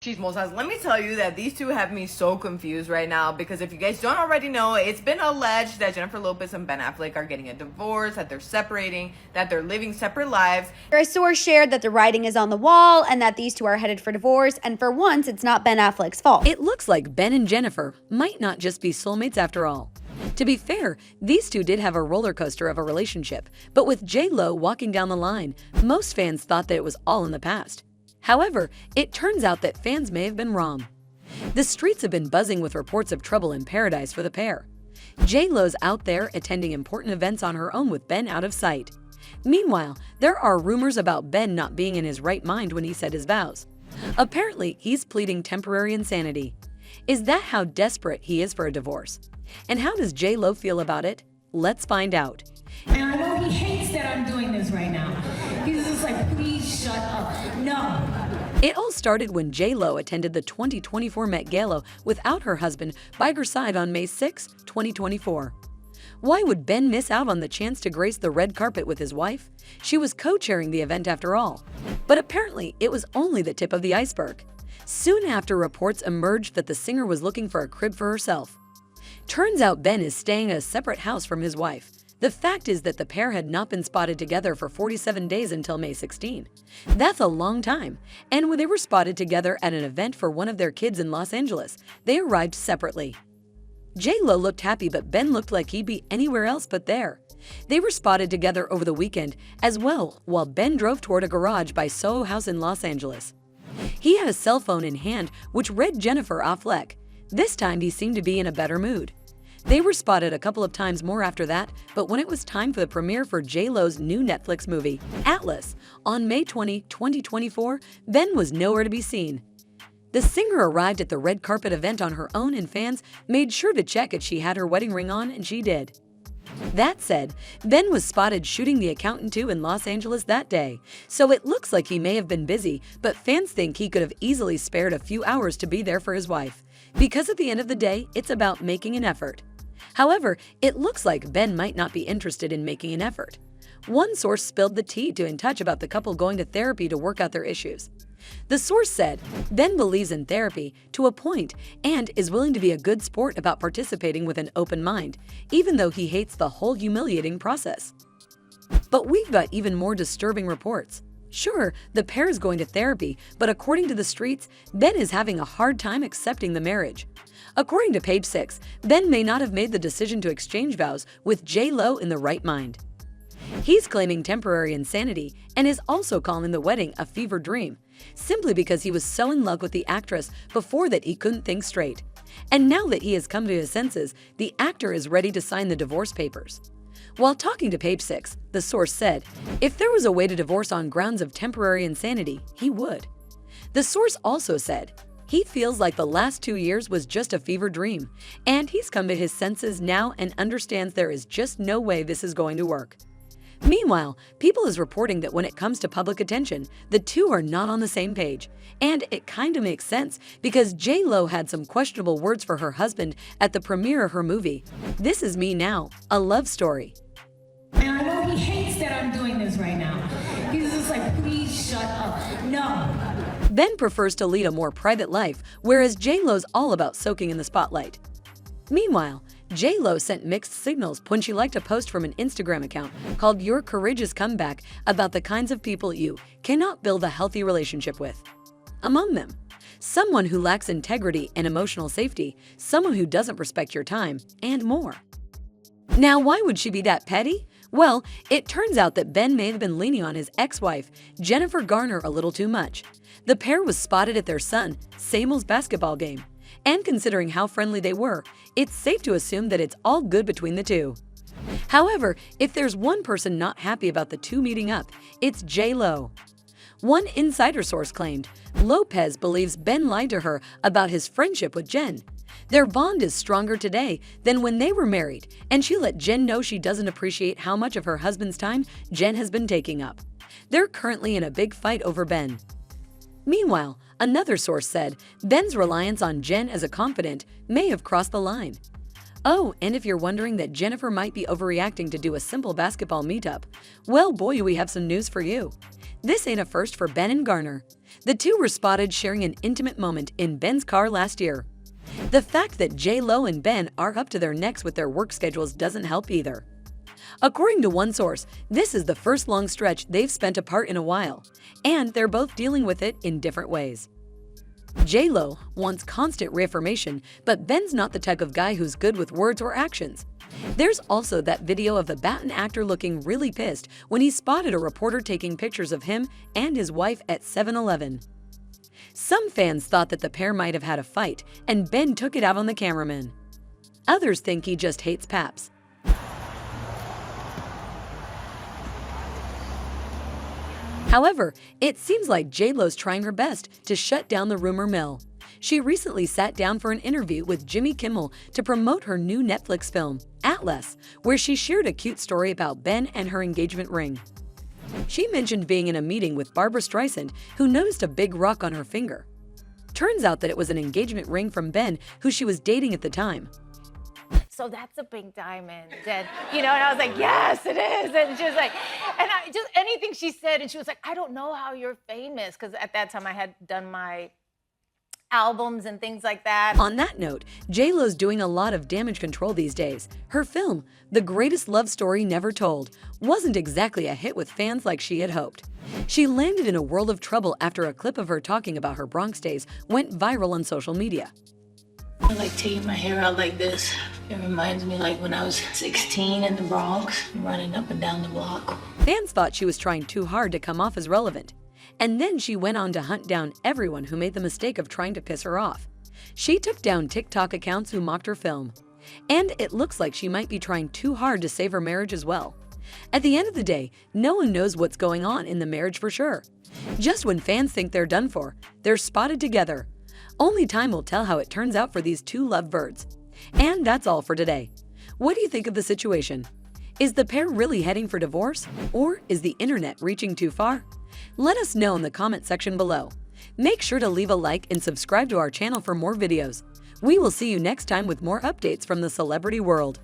Chismosas, let me tell you that these two have me so confused right now because if you guys don't already know, it's been alleged that Jennifer Lopez and Ben Affleck are getting a divorce, that they're separating, that they're living separate lives. A source shared that the writing is on the wall and that these two are headed for divorce, and for once, it's not Ben Affleck's fault. It looks like Ben and Jennifer might not just be soulmates after all. To be fair, these two did have a roller coaster of a relationship, but with J-Lo walking down the line, most fans thought that it was all in the past. However, it turns out that fans may have been wrong. The streets have been buzzing with reports of trouble in paradise for the pair. J-Lo's out there attending important events on her own with Ben out of sight. Meanwhile, there are rumors about Ben not being in his right mind when he said his vows. Apparently, he's pleading temporary insanity. Is that how desperate he is for a divorce? And how does J-Lo feel about it? Let's find out. And I know he hates that I'm doing this right now. He's just like, please shut up. No. It all started when J-Lo attended the 2024 Met Gala without her husband by her side on May 6, 2024. Why would Ben miss out on the chance to grace the red carpet with his wife? She was co-chairing the event after all. But apparently, it was only the tip of the iceberg. Soon after, reports emerged that the singer was looking for a crib for herself. Turns out Ben is staying at a separate house from his wife. The fact is that the pair had not been spotted together for 47 days until May 16. That's a long time. And when they were spotted together at an event for one of their kids in Los Angeles, they arrived separately. J-Lo looked happy, but Ben looked like he'd be anywhere else but there. They were spotted together over the weekend as well, while Ben drove toward a garage by Soho House in Los Angeles. He had a cell phone in hand, which read Jennifer Affleck. This time he seemed to be in a better mood. They were spotted a couple of times more after that, but when it was time for the premiere for J-Lo's new Netflix movie, Atlas, on May 20, 2024, Ben was nowhere to be seen. The singer arrived at the red carpet event on her own, and fans made sure to check if she had her wedding ring on, and she did. That said, Ben was spotted shooting The Accountant 2 in Los Angeles that day, so it looks like he may have been busy, but fans think he could have easily spared a few hours to be there for his wife. Because at the end of the day, it's about making an effort. However, it looks like Ben might not be interested in making an effort. One source spilled the tea to In Touch about the couple going to therapy to work out their issues. The source said, Ben believes in therapy to a point and is willing to be a good sport about participating with an open mind, even though he hates the whole humiliating process. But we've got even more disturbing reports. Sure, the pair is going to therapy, but according to the streets, Ben is having a hard time accepting the marriage. According to Page 6, Ben may not have made the decision to exchange vows with J-Lo in the right mind. He's claiming temporary insanity and is also calling the wedding a fever dream, simply because he was so in love with the actress before that he couldn't think straight. And now that he has come to his senses, the actor is ready to sign the divorce papers. While talking to Page 6, the source said, if there was a way to divorce on grounds of temporary insanity, he would. The source also said, he feels like the last 2 years was just a fever dream, and he's come to his senses now and understands there is just no way this is going to work. Meanwhile, People is reporting that when it comes to public attention, the two are not on the same page. And it kinda makes sense because J-Lo had some questionable words for her husband at the premiere of her movie, This Is Me Now, a love story. And I know he hates that I'm doing this right now. He's just like, please shut up. No. Ben prefers to lead a more private life, whereas J-Lo's all about soaking in the spotlight. Meanwhile, J-Lo sent mixed signals when she liked a post from an Instagram account called Your Courageous Comeback about the kinds of people you cannot build a healthy relationship with. Among them, someone who lacks integrity and emotional safety, someone who doesn't respect your time, and more. Now, why would she be that petty? Well, it turns out that Ben may have been leaning on his ex-wife, Jennifer Garner, a little too much. The pair was spotted at their son Samuel's basketball game. And considering how friendly they were, it's safe to assume that it's all good between the two. However, if there's one person not happy about the two meeting up, it's J-Lo. One insider source claimed Lopez believes Ben lied to her about his friendship with Jen. Their bond is stronger today than when they were married, and she let Jen know she doesn't appreciate how much of her husband's time Jen has been taking up. They're currently in a big fight over Ben. Meanwhile, another source said Ben's reliance on Jen as a confidant may have crossed the line. Oh, and if you're wondering that Jennifer might be overreacting to do a simple basketball meetup, well, boy, we have some news for you. This ain't a first for Ben and Garner. The two were spotted sharing an intimate moment in Ben's car last year. The fact that J.Lo and Ben are up to their necks with their work schedules doesn't help either. According to one source, this is the first long stretch they've spent apart in a while, and they're both dealing with it in different ways. J.Lo wants constant reaffirmation, but Ben's not the type of guy who's good with words or actions. There's also that video of the Batten actor looking really pissed when he spotted a reporter taking pictures of him and his wife at 7-Eleven. Some fans thought that the pair might have had a fight, and Ben took it out on the cameraman. Others think he just hates Paps. However, it seems like J.Lo's trying her best to shut down the rumor mill. She recently sat down for an interview with Jimmy Kimmel to promote her new Netflix film, Atlas, where she shared a cute story about Ben and her engagement ring. She mentioned being in a meeting with Barbra Streisand, who noticed a big rock on her finger. Turns out that it was an engagement ring from Ben, who she was dating at the time. So that's a big diamond. And, and I was like, yes, it is. And she was like, and I just anything she said, and she was like, I don't know how you're famous. Because at that time I had done my albums and things like that. On that note, J.Lo's doing a lot of damage control these days. Her film, The Greatest Love Story Never Told, wasn't exactly a hit with fans like she had hoped. She landed in a world of trouble after a clip of her talking about her Bronx days went viral on social media. I like taking my hair out like this. It reminds me like when I was 16 in the Bronx, running up and down the block. Fans thought she was trying too hard to come off as relevant. And then she went on to hunt down everyone who made the mistake of trying to piss her off. She took down TikTok accounts who mocked her film. And it looks like she might be trying too hard to save her marriage as well. At the end of the day, no one knows what's going on in the marriage for sure. Just when fans think they're done for, they're spotted together. Only time will tell how it turns out for these two lovebirds. And that's all for today. What do you think of the situation? Is the pair really heading for divorce? Or is the internet reaching too far? Let us know in the comment section below. Make sure to leave a like and subscribe to our channel for more videos. We will see you next time with more updates from the celebrity world.